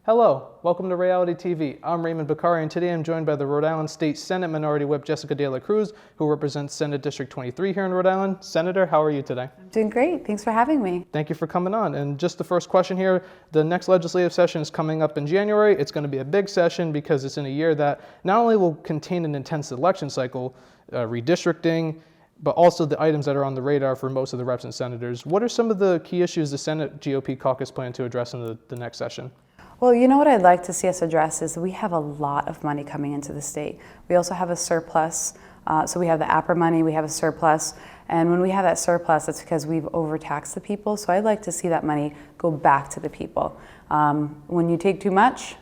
Hello, welcome to Ray-ality TV. I'm Raymond Bakari, and today I'm joined by the Rhode Island State Senate Minority Whip Jessica De La Cruz, who represents Senate District 23 here in Rhode Island. Senator, how are you today? I'm doing great. Thanks for having me. Thank you for coming on. And just the first question here, the next legislative session is coming up in January. It's going to be a big session because it's in a year that not only will contain an intense election cycle, redistricting, but also the items that are on the radar for most of the reps and senators. What are some of the key issues the Senate GOP caucus plan to address in the next session? Well, you know what I'd like to see us address is we have a lot of money coming into the state. We also have a surplus. So we have the APRA money, we have a surplus. And when we have that surplus, that's because we've overtaxed the people. So I'd like to see that money go back to the people. When you take too much,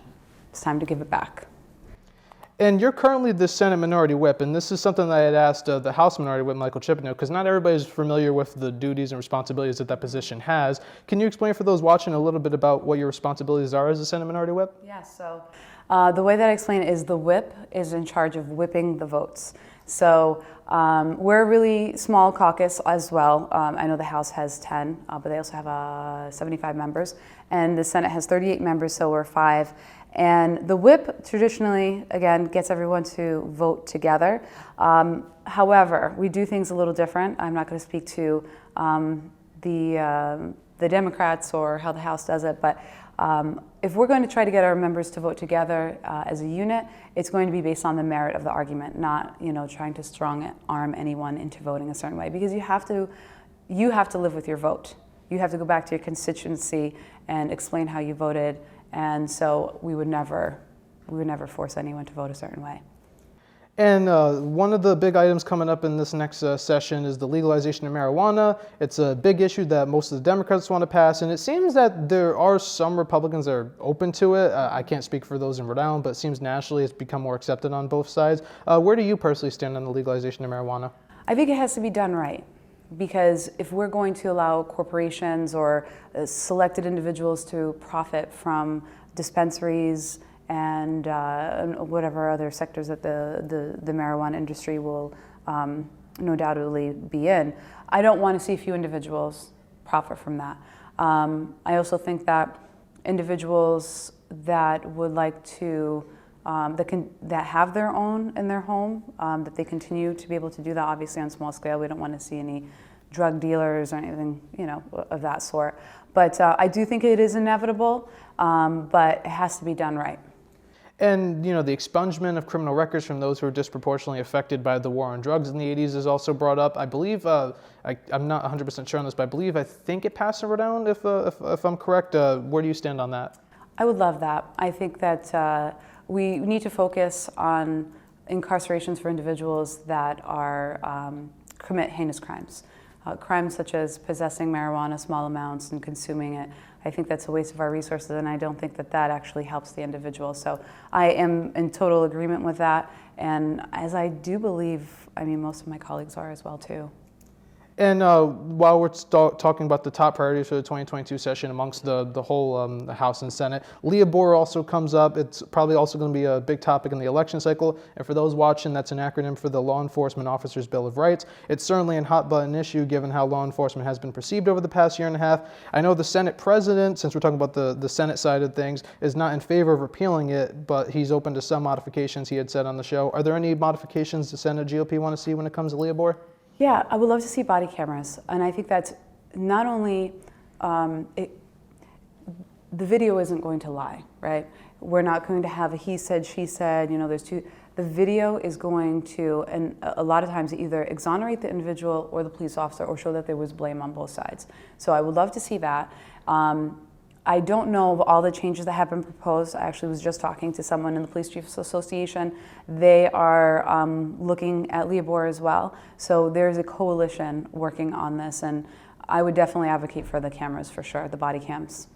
it's time to give it back. And you're currently the Senate Minority Whip, and this is something that I had asked the House Minority Whip, Michael Chipino, because not everybody's familiar with the duties and responsibilities that position has. Can you explain for those watching a little bit about what your responsibilities are as a Senate Minority Whip? Yeah, so the way that I explain it is the whip is in charge of whipping the votes. So we're a really small caucus as well. I know the House has 10, but they also have 75 members, and the Senate has 38 members, so we're 5. And the whip traditionally, again, gets everyone to vote together. However, we do things a little different. I'm not going to speak to the Democrats or how the House does it, but if we're going to try to get our members to vote together as a unit, it's going to be based on the merit of the argument, not trying to strong arm anyone into voting a certain way, because you have to live with your vote. You have to go back to your constituency and explain how you voted. And so we would never force anyone to vote a certain way. And one of the big items coming up in this next session is the legalization of marijuana. It's a big issue that most of the Democrats want to pass, and it seems that there are some Republicans that are open to it. I can't speak for those in Rhode Island, but it seems nationally it's become more accepted on both sides. Where do you personally stand on the legalization of marijuana? I think it has to be done right. Because if we're going to allow corporations or selected individuals to profit from dispensaries and whatever other sectors that the marijuana industry will no doubtedly be in, I don't want to see a few individuals profit from that. I also think that individuals that would like to that have their own in their home, that they continue to be able to do that, obviously on small scale. We don't want to see any drug dealers or anything, of that sort. But I do think it is inevitable, but it has to be done right. And, the expungement of criminal records from those who are disproportionately affected by the war on drugs in the 80s is also brought up. I believe, I'm not 100% sure on this, but I think it passed in Rhode Island, if I'm correct. Where do you stand on that? I would love that. I think that we need to focus on incarcerations for individuals that are commit heinous crimes. Crimes such as possessing marijuana, small amounts, and consuming it. I think that's a waste of our resources, and I don't think that actually helps the individual. So I am in total agreement with that, and as I do believe, most of my colleagues are as well too. And while we're talking about the top priorities for the 2022 session amongst the whole the House and Senate, LEOBOR also comes up. It's probably also going to be a big topic in the election cycle. And for those watching, that's an acronym for the Law Enforcement Officers Bill of Rights. It's certainly a hot button issue given how law enforcement has been perceived over the past year and a half. I know the Senate president, since we're talking about the Senate side of things, is not in favor of repealing it, but he's open to some modifications he had said on the show. Are there any modifications the Senate GOP want to see when it comes to LEOBOR? Yeah, I would love to see body cameras, and I think that's not only, the video isn't going to lie, right? We're not going to have a he said, she said, the video is going to, and a lot of times either exonerate the individual or the police officer or show that there was blame on both sides. So I would love to see that. I don't know of all the changes that have been proposed. I actually was just talking to someone in the Police Chiefs Association. They are looking at LEOBOR as well. So there's a coalition working on this, and I would definitely advocate for the cameras for sure, the body cams.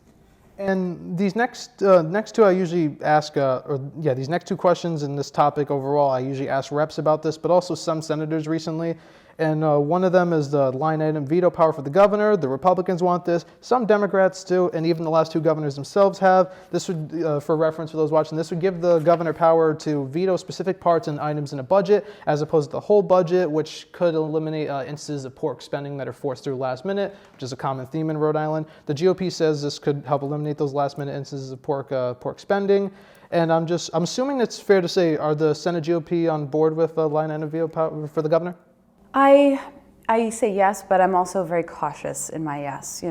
And these next two I usually ask, these next two questions in this topic overall, I usually ask reps about this, but also some senators recently. And one of them is the line item veto power for the governor. The Republicans want this. Some Democrats do, and even the last 2 governors themselves have. This would, for reference for those watching, this would give the governor power to veto specific parts and items in a budget, as opposed to the whole budget, which could eliminate instances of pork spending that are forced through last minute, which is a common theme in Rhode Island. The GOP says this could help eliminate those last minute instances of pork spending. And I'm assuming it's fair to say, are the Senate GOP on board with the line item veto power for the governor? I say yes, but I'm also very cautious in my yes,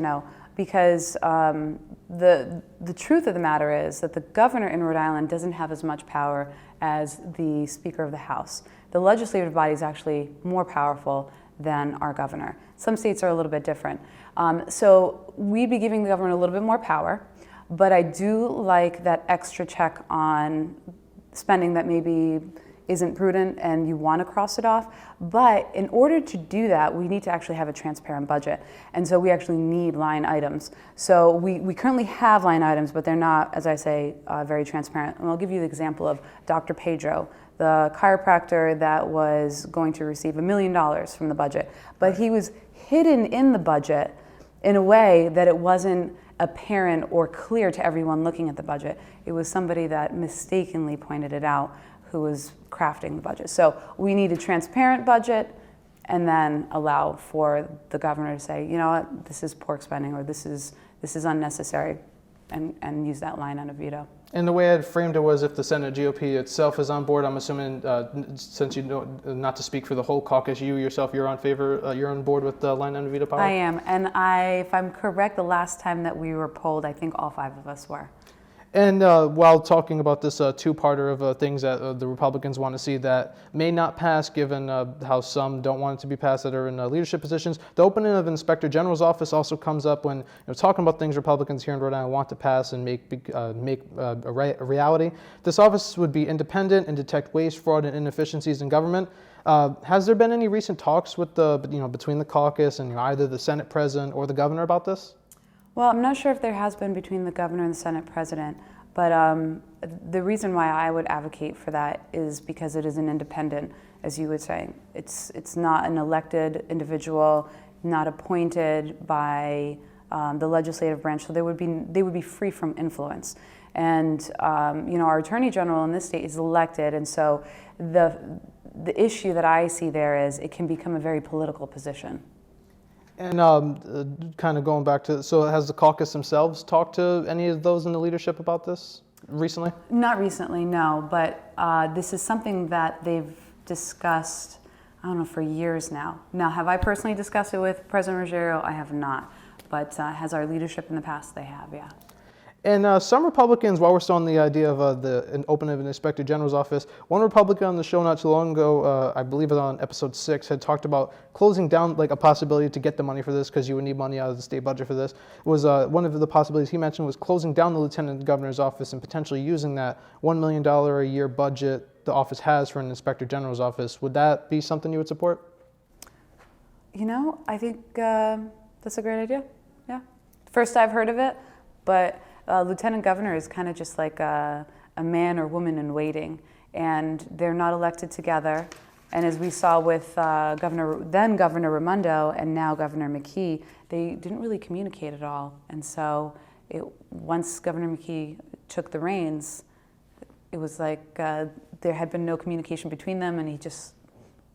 because the truth of the matter is that the governor in Rhode Island doesn't have as much power as the Speaker of the House. The legislative body is actually more powerful than our governor. Some states are a little bit different. So we'd be giving the governor a little bit more power, but I do like that extra check on spending that maybe isn't prudent and you want to cross it off. But in order to do that, we need to actually have a transparent budget. And so we actually need line items. So we currently have line items, but they're not, as I say, very transparent. And I'll give you the example of Dr. Pedro, the chiropractor that was going to receive $1 million from the budget. But he was hidden in the budget in a way that it wasn't apparent or clear to everyone looking at the budget. It was somebody that mistakenly pointed it out who was crafting the budget. So we need a transparent budget and then allow for the governor to say, you know what, this is pork spending or this is unnecessary, and use that line on a veto. And the way I had framed it was if the Senate GOP itself is on board, I'm assuming, since you know, not to speak for the whole caucus, you yourself, you're on board with the line on veto power? I am, and if I'm correct, the last time that we were polled, I think all 5 of us were. And while talking about this two-parter of things that the Republicans want to see that may not pass, given how some don't want it to be passed that are in leadership positions, the opening of Inspector General's office also comes up when talking about things Republicans here in Rhode Island want to pass and make a reality. This office would be independent and detect waste, fraud, and inefficiencies in government. Has there been any recent talks with between the caucus and either the Senate president or the governor about this? Well, I'm not sure if there has been between the governor and the Senate president, but the reason why I would advocate for that is because it is an independent, as you would say. It's not an elected individual, not appointed by the legislative branch, so they would be free from influence. And our Attorney General in this state is elected, and so the issue that I see there is it can become a very political position. And kind of going back to, so has the caucus themselves talked to any of those in the leadership about this recently? Not recently, no, but this is something that they've discussed, I don't know, for years now. Now, have I personally discussed it with President Ruggiero? I have not, but has our leadership in the past? They have, yeah. And some Republicans, while we're still on the idea of the opening of an Inspector General's office, one Republican on the show not too long ago, I believe it on episode 6, had talked about closing down, like a possibility to get the money for this, because you would need money out of the state budget for this, was one of the possibilities he mentioned was closing down the Lieutenant Governor's office and potentially using that $1 million a year budget the office has for an Inspector General's office. Would that be something you would support? I think that's a great idea, yeah. First I've heard of it, but Lieutenant Governor is kind of just like a man or woman in waiting, and they're not elected together. And as we saw with then Governor Raimondo and now Governor McKee, they didn't really communicate at all. And so once Governor McKee took the reins, it was like there had been no communication between them, and he just,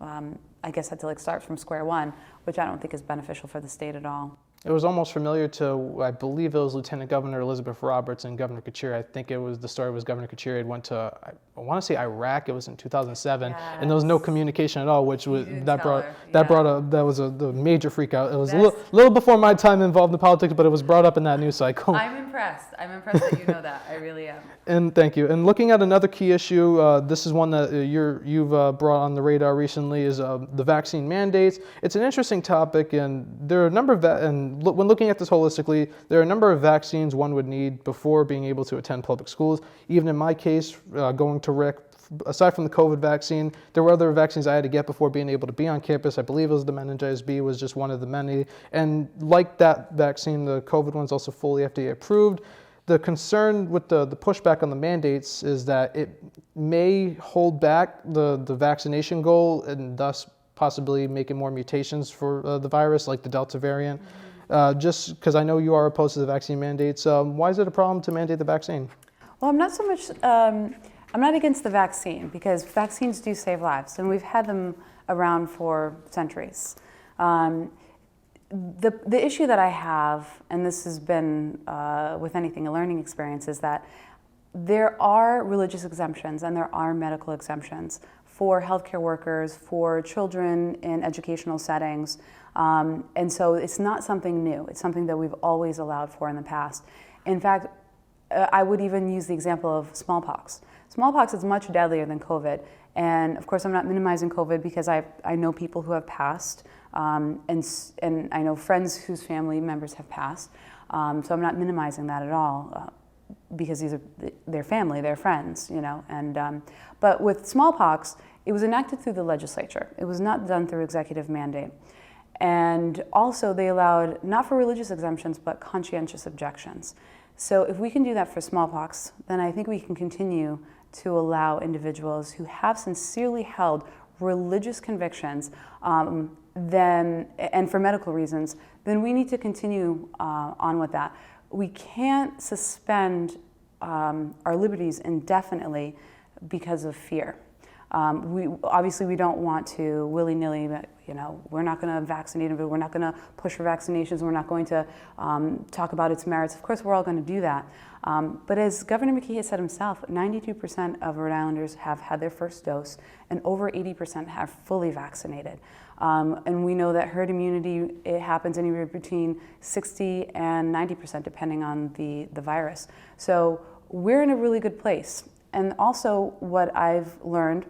I guess, had to start from square one, which I don't think is beneficial for the state at all. It was almost familiar to, I believe it was Lieutenant Governor Elizabeth Roberts and Governor Kuchera. I think the story was Governor Kuchera had went to, I want to say Iraq. It was in 2007, yes. And there was no communication at all, which was that was a major freak out. It was a little before my time involved in politics, but it was brought up in that news cycle. I'm impressed that you know that. I really am. And thank you. And looking at another key issue, this is one that you've brought on the radar recently, is the vaccine mandates. It's an interesting topic, and there are a number of when looking at this holistically, there are a number of vaccines one would need before being able to attend public schools. Even in my case, going to Rick, aside from the COVID vaccine, there were other vaccines I had to get before being able to be on campus. I believe it was the meningitis B was just one of the many. And like that vaccine, the COVID one's also fully FDA approved. The concern with the pushback on the mandates is that it may hold back the vaccination goal and thus possibly making more mutations for the virus, like the Delta variant. Just because I know you are opposed to the vaccine mandates, why is it a problem to mandate the vaccine? Well, I'm not so much, I'm not against the vaccine because vaccines do save lives and we've had them around for centuries. The issue that I have, and this has been with anything a learning experience, is that there are religious exemptions and there are medical exemptions for healthcare workers, for children in educational settings. And so it's not something new. It's something that we've always allowed for in the past. In fact, I would even use the example of smallpox. Smallpox is much deadlier than COVID. And of course, I'm not minimizing COVID because I know people who have passed, and I know friends whose family members have passed. So I'm not minimizing that at all because these are their family, their friends, you know. And but with smallpox, it was enacted through the legislature. It was not done through executive mandate. And also they allowed, not for religious exemptions, but conscientious objections. So if we can do that for smallpox, then I think we can continue to allow individuals who have sincerely held religious convictions, and for medical reasons, then we need to continue on with that. We can't suspend our liberties indefinitely because of fear. We don't want to willy-nilly, you know, we're not going to vaccinate them, we're not going to push for vaccinations, we're not going to talk about its merits. Of course, we're all going to do that. But as Governor McKee has said himself, 92% of Rhode Islanders have had their first dose, and over 80% have fully vaccinated. And we know that herd immunity, it happens anywhere between 60 and 90%, depending on the virus. So we're in a really good place. And also what I've learned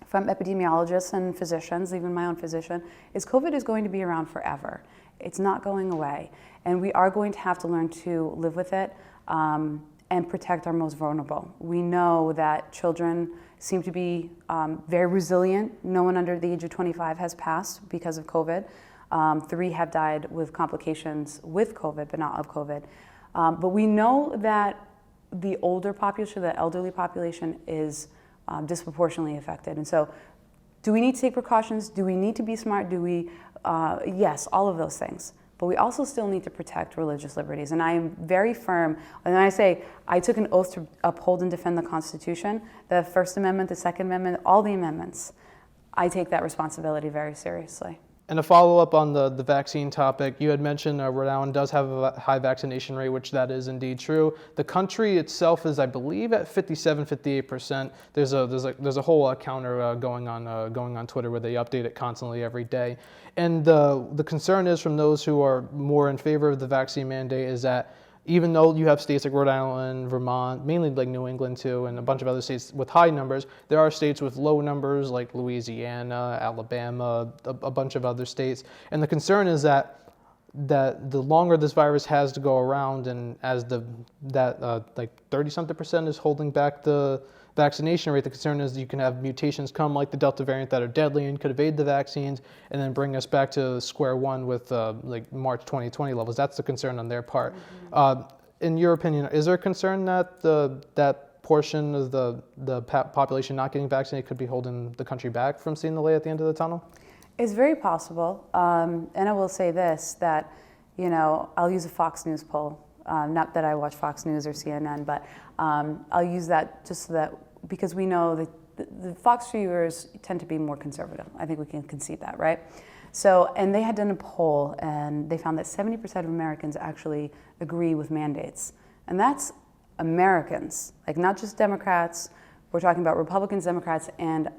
from epidemiologists and physicians, even my own physician, is COVID is going to be around forever. It's not going away. And we are going to have to learn to live with it and protect our most vulnerable. We know that children seem to be very resilient. No one under the age of 25 has passed because of COVID. 3 have died with complications with COVID, but not of COVID. But we know that the older population, the elderly population, is disproportionately affected. And so, do we need to take precautions? Do we need to be smart? Do we, yes, all of those things. But we also still need to protect religious liberties. And I am very firm, and I say, I took an oath to uphold and defend the Constitution, the First Amendment, the Second Amendment, all the amendments. I take that responsibility very seriously. And to follow up on the vaccine topic, you had mentioned Rhode Island does have a high vaccination rate, which that is indeed true. The country itself is, I believe, at 57, 58%. There's a whole counter going on Twitter where they update it constantly every day. And the concern is from those who are more in favor of the vaccine mandate is that even though you have states like Rhode Island, Vermont, mainly like New England too, and a bunch of other states with high numbers, there are states with low numbers like Louisiana, Alabama, a bunch of other states. And the concern is that the longer this virus has to go around, and as like 30-something% is holding back the vaccination rate, the concern is you can have mutations come like the Delta variant that are deadly and could evade the vaccines and then bring us back to square one with like March 2020 levels. That's the concern on their part. Mm-hmm. In your opinion, is there a concern that that portion of the population not getting vaccinated could be holding the country back from seeing the light at the end of the tunnel? It's very possible. And I will say this, that, you know, I'll use a Fox News poll. Not that I watch Fox News or CNN, but I'll use that just so that, because we know that the Fox viewers tend to be more conservative. I think we can concede that, right? So, and they had done a poll and they found that 70% of Americans actually agree with mandates. And that's Americans, like not just Democrats. We're talking about Republicans, Democrats, and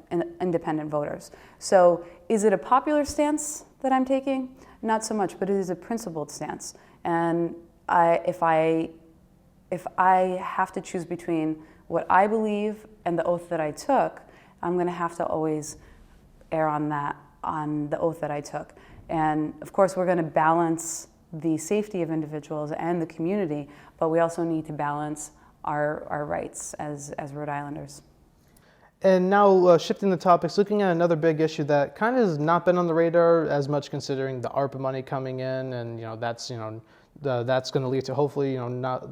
independent voters. So is it a popular stance that I'm taking? Not so much, but it is a principled stance. And if I have to choose between what I believe and the oath that I took, I'm going to have to always err on that, on the oath that I took. And of course, we're going to balance the safety of individuals and the community, but we also need to balance our rights as Rhode Islanders. And now shifting the topics, looking at another big issue that kind of has not been on the radar as much, considering the ARPA money coming in, and that's that's going to lead to hopefully, not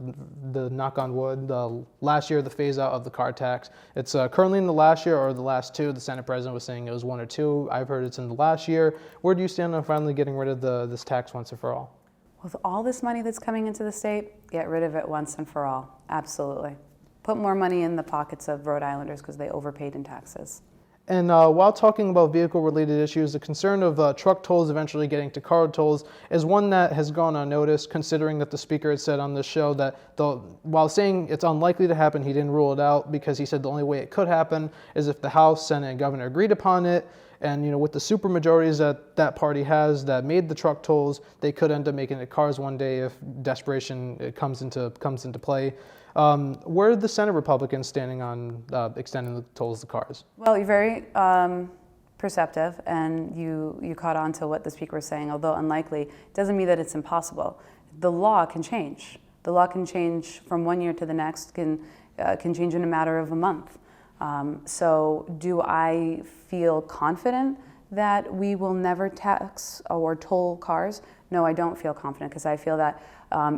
the knock on wood, the last year of the phase out of the car tax. It's currently in the last year or the last two. The Senate president was saying it was 1 or 2. I've heard it's in the last year. Where do you stand on finally getting rid of this tax once and for all? With all this money that's coming into the state, get rid of it once and for all. Absolutely. Put more money in the pockets of Rhode Islanders because they overpaid in taxes. And while talking about vehicle-related issues, the concern of truck tolls eventually getting to car tolls is one that has gone unnoticed, considering that the speaker had said on this show that while saying it's unlikely to happen, he didn't rule it out because he said the only way it could happen is if the House, Senate, and Governor agreed upon it. And with the supermajorities that party has that made the truck tolls, they could end up making it cars one day if desperation comes into play. Where are the Senate Republicans standing on extending the tolls to cars? Well, you're very perceptive, and you caught on to what the speaker was saying. Although unlikely, doesn't mean that it's impossible. The law can change. The law can change from one year to the next. Can change in a matter of a month. So, do I feel confident that we will never tax or toll cars? No, I don't feel confident because I feel that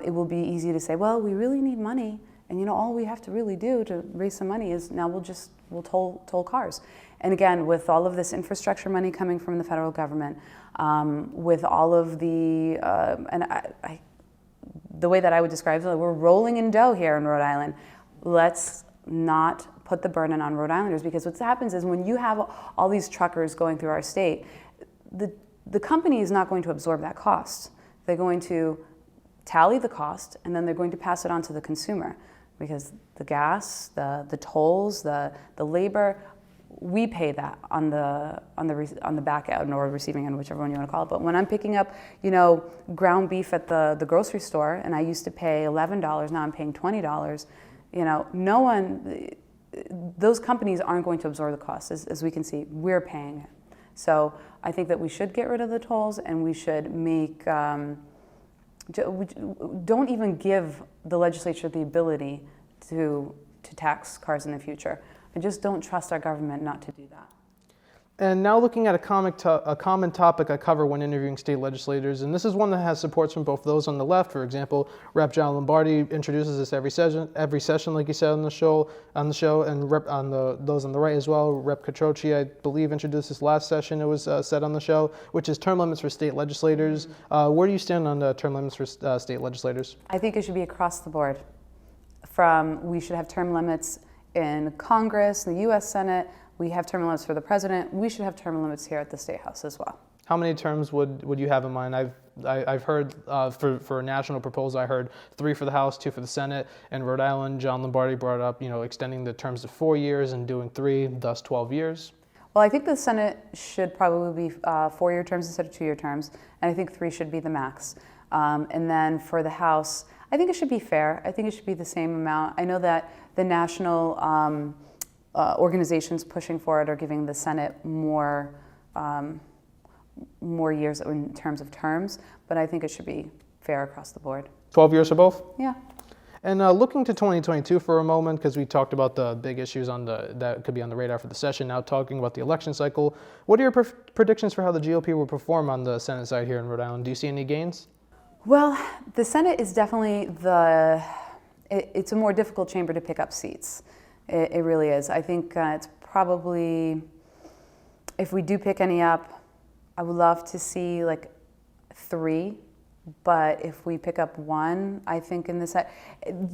it will be easy to say, well, we really need money. And all we have to really do to raise some money is now we'll toll cars. And again, with all of this infrastructure money coming from the federal government, with all of the the way that I would describe it, we're rolling in dough here in Rhode Island. Let's not put the burden on Rhode Islanders, because what happens is when you have all these truckers going through our state, the company is not going to absorb that cost. They're going to tally the cost, and then they're going to pass it on to the consumer. Because the gas, the tolls, the labor, we pay that on the back end or receiving end, whichever one you want to call it. But when I'm picking up, ground beef at the grocery store, and I used to pay $11, now I'm paying $20. No one, those companies aren't going to absorb the cost. As we can see, we're paying it. So I think that we should get rid of the tolls, and we should make. Don't even give the legislature the ability to tax cars in the future. I just don't trust our government not to do that. And now looking at a common topic I cover when interviewing state legislators, and this is one that has supports from both those on the left. For example, Rep. John Lombardi introduces this every session, like he said on the show, and those on the right as well. Rep. Catroci, I believe, introduced this last session. It was said on the show, which is term limits for state legislators. Where do you stand on the term limits for state legislators? I think it should be across the board. We should have term limits in Congress, the U.S. Senate. We have term limits for the president. We should have term limits here at the State House as well. How many terms would you have in mind? I've heard for a national proposal, I heard 3 for the House, 2 for the Senate. In Rhode Island, John Lombardi brought up, extending the terms to 4 years and doing 3, thus 12 years. Well, I think the Senate should probably be 4-year terms instead of 2-year terms, and I think 3 should be the max. And then for the House, I think it should be fair. I think it should be the same amount. I know that the national organizations pushing for it are giving the Senate more years in terms of terms, but I think it should be fair across the board. 12 years for both? Yeah. And looking to 2022 for a moment, because we talked about the big issues that could be on the radar for the session, now talking about the election cycle, what are your predictions for how the GOP will perform on the Senate side here in Rhode Island? Do you see any gains? Well, the Senate is definitely it's a more difficult chamber to pick up seats. It really is. I think it's probably, if we do pick any up, I would love to see like 3, but if we pick up 1, I think in the set.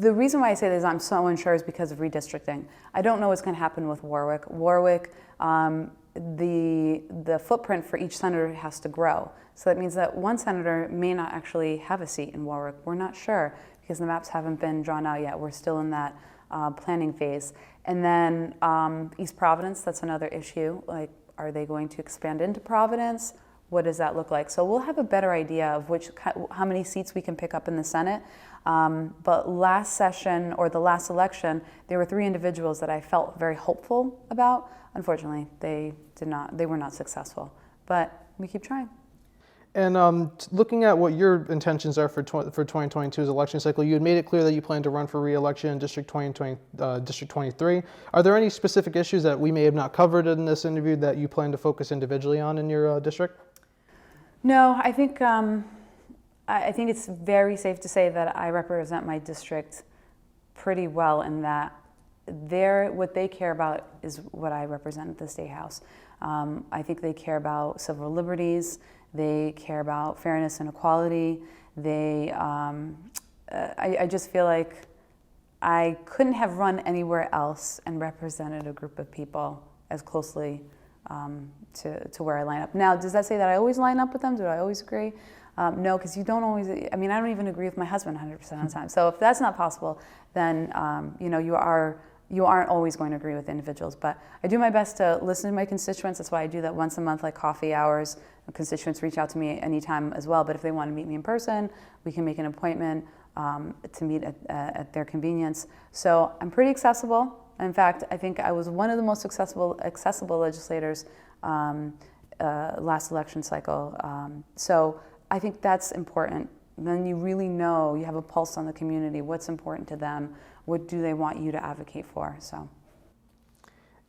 The reason why I say this, I'm so unsure, is because of redistricting. I don't know what's going to happen with Warwick. The footprint for each senator has to grow. So that means that one senator may not actually have a seat in Warwick. We're not sure because the maps haven't been drawn out yet. We're still in that planning phase. And then East Providence, that's another issue. Like, are they going to expand into Providence? What does that look like? So we'll have a better idea of how many seats we can pick up in the Senate. But last session, or the last election, there were 3 individuals that I felt very hopeful about. Unfortunately, they were not successful. But we keep trying. And looking at what your intentions are for 2022's election cycle, you had made it clear that you plan to run for re-election in District 23. Are there any specific issues that we may have not covered in this interview that you plan to focus individually on in your district? No, I think I think it's very safe to say that I represent my district pretty well in that what they care about is what I represent at the State House. I think they care about civil liberties, they care about fairness and equality. I just feel like I couldn't have run anywhere else and represented a group of people as closely to where I line up. Now, does that say that I always line up with them? Do I always agree? No, because you don't always, I mean, I don't even agree with my husband 100% of the time. So if that's not possible, then, you aren't always going to agree with individuals. But I do my best to listen to my constituents. That's why I do that once a month, like coffee hours. Constituents reach out to me anytime as well. But if they want to meet me in person, we can make an appointment to meet at their convenience. So I'm pretty accessible. In fact, I think I was one of the most accessible legislators last election cycle. So I think that's important. Then you really know, you have a pulse on the community, what's important to them, what do they want you to advocate for, so.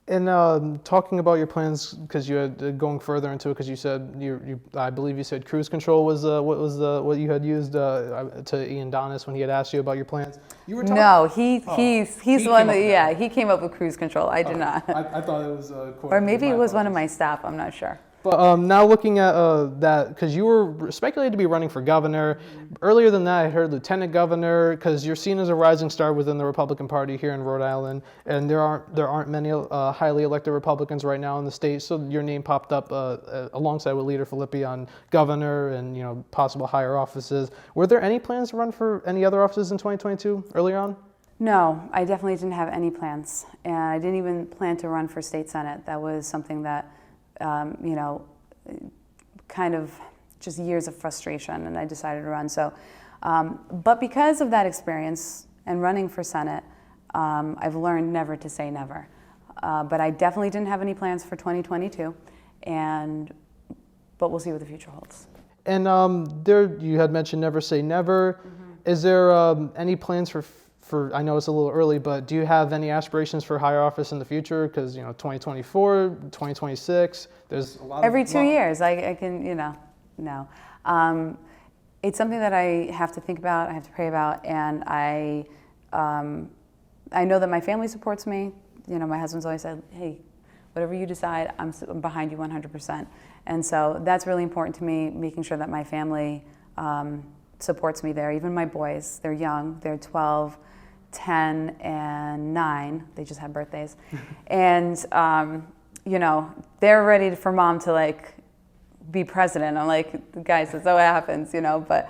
And talking about your plans, because you had going further into it, because you said I believe you said cruise control was what you had used to Ian Donis when he had asked you about your plans. You were talking. No, he's the one that he came up with cruise control. I did not. I thought it was. Or maybe it was one of my staff. I'm not sure. But now looking at that, because you were speculated to be running for governor. Earlier than that, I heard lieutenant governor, because you're seen as a rising star within the Republican Party here in Rhode Island, and there aren't many highly elected Republicans right now in the state. So your name popped up alongside with Leader Filippi on governor and possible higher offices. Were there any plans to run for any other offices in 2022 earlier on? No, I definitely didn't have any plans, and I didn't even plan to run for state senate. That was something that. Kind of just years of frustration, and I decided to run. So, but because of that experience and running for Senate, I've learned never to say never. But I definitely didn't have any plans for 2022, but we'll see what the future holds. And you had mentioned never say never. Mm-hmm. Is there any plans for, I know it's a little early, but do you have any aspirations for higher office in the future? Because 2024, 2026, there's a lot. Every 2 years, I can, no. It's something that I have to think about, I have to pray about, and I know that my family supports me. My husband's always said, hey, whatever you decide, I'm behind you 100%. And so that's really important to me, making sure that my family supports me there. Even my boys, they're young, they're 12, 10 and 9. They just had birthdays. And, they're ready for mom to be president. I'm like, guys, that's how it happens, but,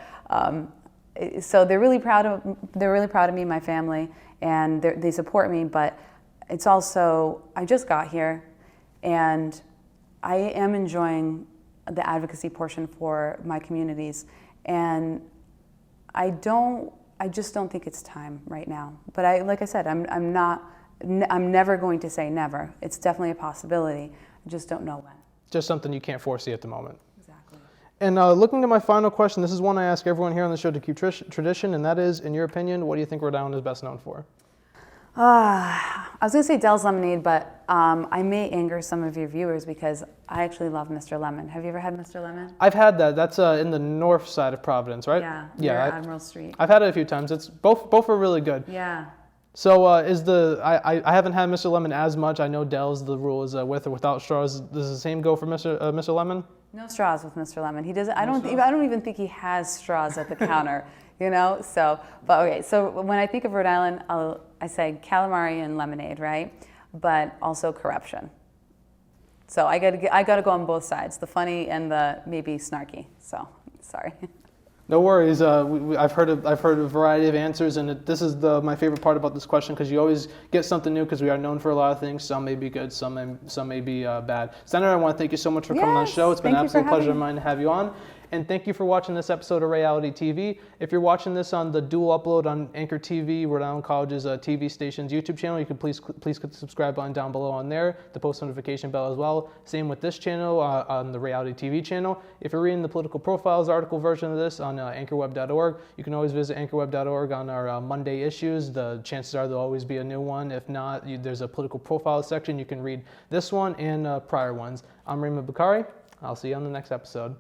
so they're really proud of me, my family, and they support me, but it's also, I just got here and I am enjoying the advocacy portion for my communities. And I just don't think it's time right now. But like I said, I'm never going to say never. It's definitely a possibility. I just don't know when. Just something you can't foresee at the moment. Exactly. And looking at my final question, this is one I ask everyone here on the show to keep tradition, and that is, in your opinion, what do you think Rhode Island is best known for? I was going to say Dell's Lemonade, but I may anger some of your viewers because I actually love Mr. Lemon. Have you ever had Mr. Lemon? I've had that. That's in the north side of Providence, right? Yeah, Admiral Street. I've had it a few times. It's both are really good. Yeah. So I haven't had Mr. Lemon as much. I know Dell's, the rule is with or without straws. Does the same go for Mr. Lemon? No straws with Mr. Lemon. He doesn't. I don't even think he has straws at the counter. So, but okay, so when I think of Rhode Island, I say calamari and lemonade, right? But also corruption. So I gotta go on both sides, the funny and the maybe snarky. So, sorry. No worries. I've heard a variety of answers, and this is my favorite part about this question, because you always get something new, because we are known for a lot of things. Some may be good, some may be bad. Senator, I want to thank you so much for coming on the show. It's been an absolute pleasure of mine to have you on. And thank you for watching this episode of Ray-ality TV. If you're watching this on the dual upload on Anchor TV, Rhode Island College's TV station's YouTube channel, you can please click the subscribe button down below on there, the post notification bell as well. Same with this channel on the Ray-ality TV channel. If you're reading the political profiles article version of this on anchorweb.org, you can always visit anchorweb.org on our Monday issues. The chances are there'll always be a new one. If not, there's a political profiles section. You can read this one and prior ones. I'm Raymond Bakari. I'll see you on the next episode.